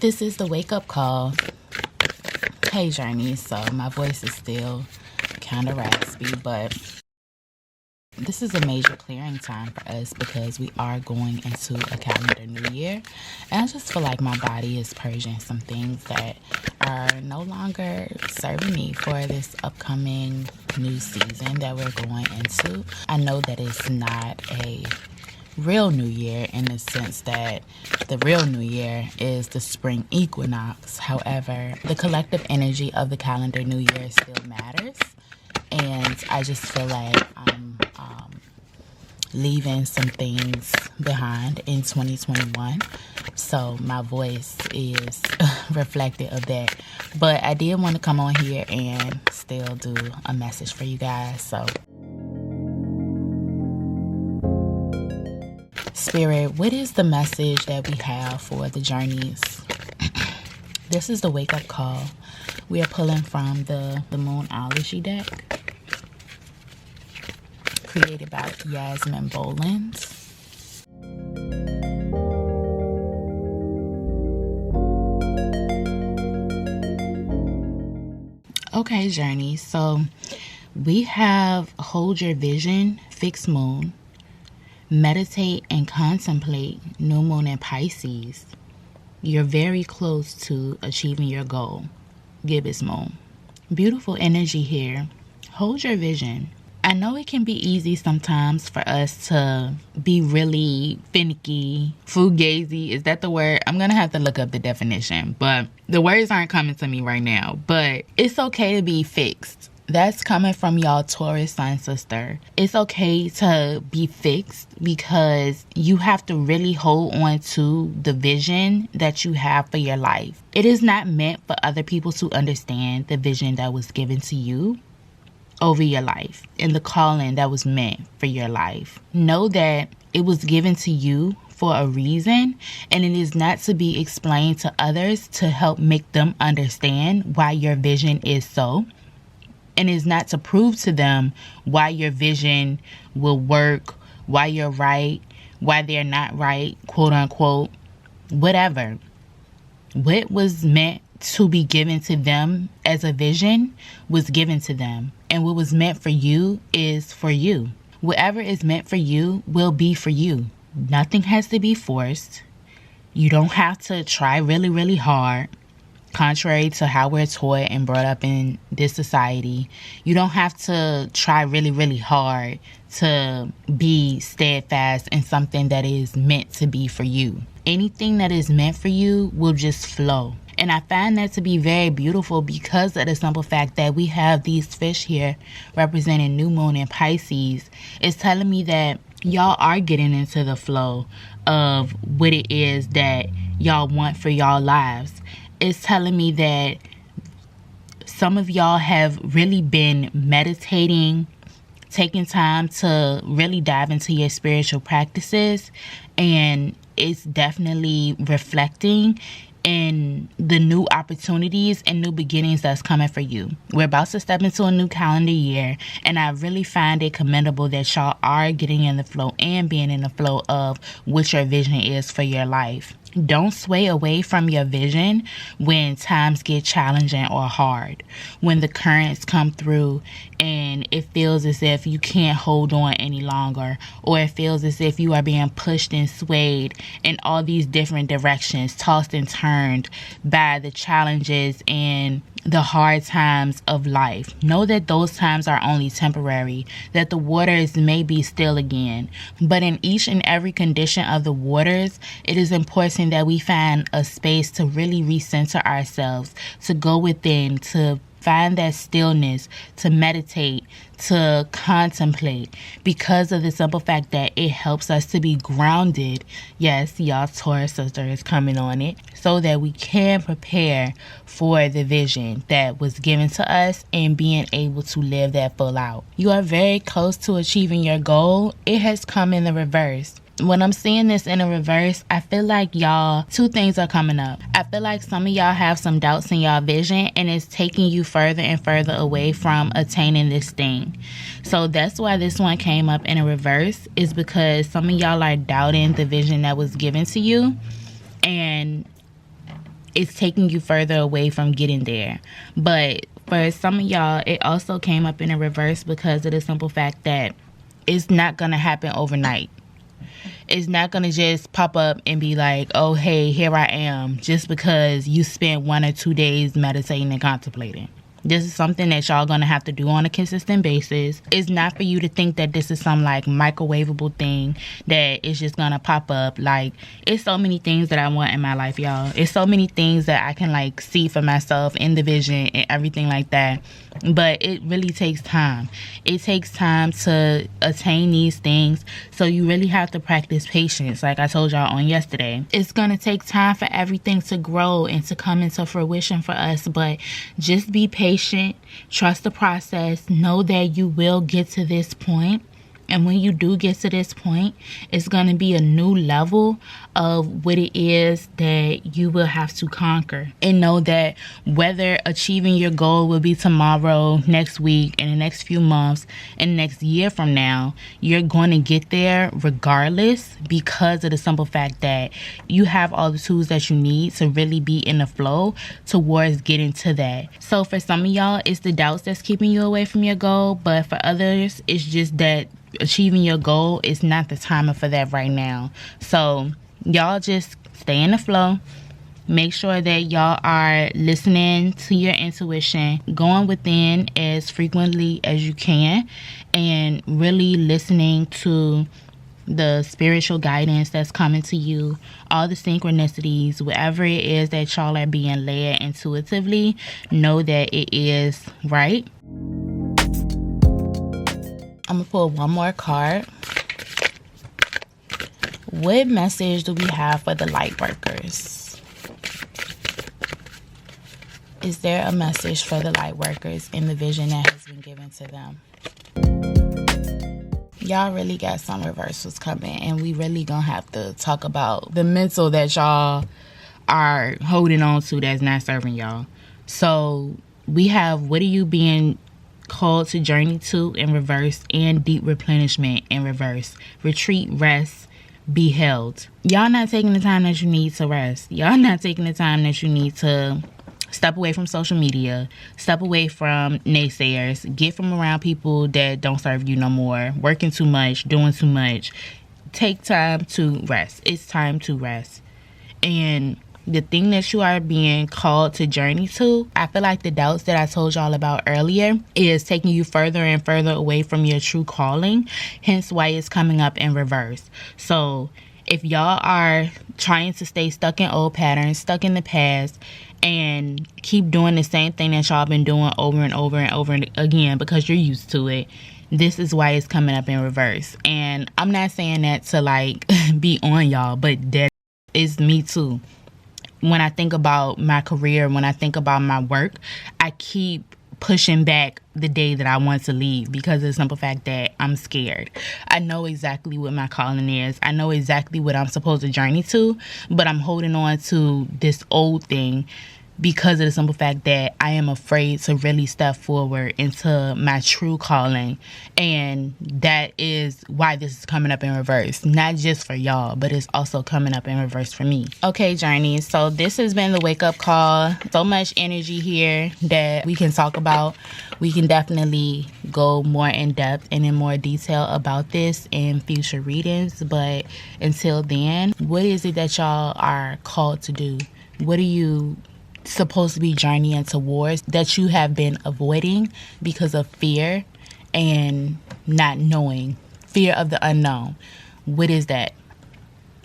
This is the wake-up call. Hey, Journey. So my voice is still kind of raspy, but this is a major clearing time for us because we are going into a calendar new year. And I just feel like my body is purging some things that are no longer serving me for this upcoming new season that we're going into. I know that it's not a real new year in the sense that the real new year is the spring equinox. However, the collective energy of the calendar new year still matters, and I just feel like I'm leaving some things behind in 2021, so my voice is reflective of that. But I did want to come on here and still do a message for you guys. So Spirit, what is the message that we have for the journeys? This is the wake-up call. We are pulling from the Moonology deck, created by Yasmin Bolins. Okay, journey. So we have hold your vision, fixed moon, meditate and contemplate, new moon in Pisces. You're very close to achieving your goal, gibbous moon. Beautiful energy here. Hold your vision. I know it can be easy sometimes for us to be really finicky, fugazi. Is that the word? I'm going to have to look up the definition, but the words aren't coming to me right now. But it's okay to be fixed. That's coming from y'all Taurus sun sister. It's okay to be fixed because you have to really hold on to the vision that you have for your life. It is not meant for other people to understand the vision that was given to you over your life and the calling that was meant for your life. Know that it was given to you for a reason, and it is not to be explained to others to help make them understand why your vision is so. And it's not to prove to them why your vision will work, why you're right, why they're not right, quote unquote, whatever. What was meant to be given to them as a vision was given to them. And what was meant for you is for you. Whatever is meant for you will be for you. Nothing has to be forced. You don't have to try really, really hard. Contrary to how we're taught and brought up in this society, you don't have to try really, really hard to be steadfast in something that is meant to be for you. Anything that is meant for you will just flow. And I find that to be very beautiful because of the simple fact that we have these fish here representing new moon in Pisces. It's telling me that y'all are getting into the flow of what it is that y'all want for y'all lives. It's telling me that some of y'all have really been meditating, taking time to really dive into your spiritual practices, and it's definitely reflecting in the new opportunities and new beginnings that's coming for you. We're about to step into a new calendar year, and I really find it commendable that y'all are getting in the flow and being in the flow of what your vision is for your life. Don't sway away from your vision when times get challenging or hard. When the currents come through and it feels as if you can't hold on any longer, or it feels as if you are being pushed and swayed in all these different directions, tossed and turned by the challenges and the hard times of life. Know that those times are only temporary, that the waters may be still again. But in each and every condition of the waters, it is important that we find a space to really recenter ourselves, to go within, to find that stillness, to meditate, to contemplate, because of the simple fact that it helps us to be grounded. Yes, y'all Taurus sister is coming on it, so that we can prepare for the vision that was given to us and being able to live that full out. You are very close to achieving your goal. It has come in the reverse. When I'm seeing this in a reverse, I feel like y'all, two things are coming up. I feel like some of y'all have some doubts in y'all vision, and it's taking you further and further away from attaining this thing. So that's why this one came up in a reverse, is because some of y'all are doubting the vision that was given to you, and it's taking you further away from getting there. But for some of y'all, it also came up in a reverse because of the simple fact that it's not going to happen overnight. It's not going to just pop up and be like, oh, hey, here I am, just because you spent 1 or 2 days meditating and contemplating. This is something that y'all gonna have to do on a consistent basis. It's not for you to think that this is some like microwavable thing that is just gonna pop up. Like, it's so many things that I want in my life, y'all. It's so many things that I can like see for myself in the vision and everything like that. But it really takes time. It takes time to attain these things. So you really have to practice patience, like I told y'all on yesterday. It's gonna take time for everything to grow and to come into fruition for us. But just be patient, trust the process, know that you will get to this point. And when you do get to this point, it's going to be a new level of what it is that you will have to conquer. And know that whether achieving your goal will be tomorrow, next week, in the next few months, and next year from now, you're going to get there regardless, because of the simple fact that you have all the tools that you need to really be in the flow towards getting to that. So for some of y'all, it's the doubts that's keeping you away from your goal. But for others, it's just that achieving your goal is not the time for that right now. So y'all just stay in the flow. Make sure that y'all are listening to your intuition, going within as frequently as you can, and really listening to the spiritual guidance that's coming to you, all the synchronicities, whatever it is that y'all are being led intuitively. Know that it is right. I'm going to pull one more card. What message do we have for the light workers? Is there a message for the light workers in the vision that has been given to them? Y'all really got some reversals coming, and we really gonna have to talk about the mental that y'all are holding on to that's not serving y'all. So we have, what are you being called to journey to in reverse, and deep replenishment in reverse. Retreat, rest, be held. Y'all not taking the time that you need to rest. Y'all not taking the time that you need to step away from social media, step away from naysayers, get from around people that don't serve you no more, working too much, doing too much. Take time to rest. It's time to rest. And the thing that you are being called to journey to, I feel like the doubts that I told y'all about earlier is taking you further and further away from your true calling, hence why it's coming up in reverse. So if y'all are trying to stay stuck in old patterns, stuck in the past, and keep doing the same thing that y'all been doing over and over and over again because you're used to it, this is why it's coming up in reverse. And I'm not saying that to like be on y'all, but that is me too. When I think about my career, when I think about my work, I keep pushing back the day that I want to leave because of the simple fact that I'm scared. I know exactly what my calling is. I know exactly what I'm supposed to journey to, but I'm holding on to this old thing because of the simple fact that I am afraid to really step forward into my true calling. And that is why this is coming up in reverse. Not just for y'all, but it's also coming up in reverse for me. Okay, Journey. So this has been the wake-up call. So much energy here that we can talk about. We can definitely go more in depth and in more detail about this in future readings. But until then, what is it that y'all are called to do? What are you supposed to be journeying towards that you have been avoiding because of fear and not knowing, fear of the unknown? What is that?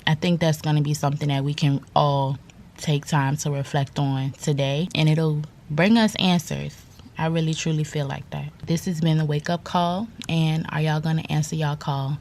I think that's going to be something that we can all take time to reflect on today, and it'll bring us answers. I really truly feel like that. This has been the wake up call, and are y'all going to answer y'all call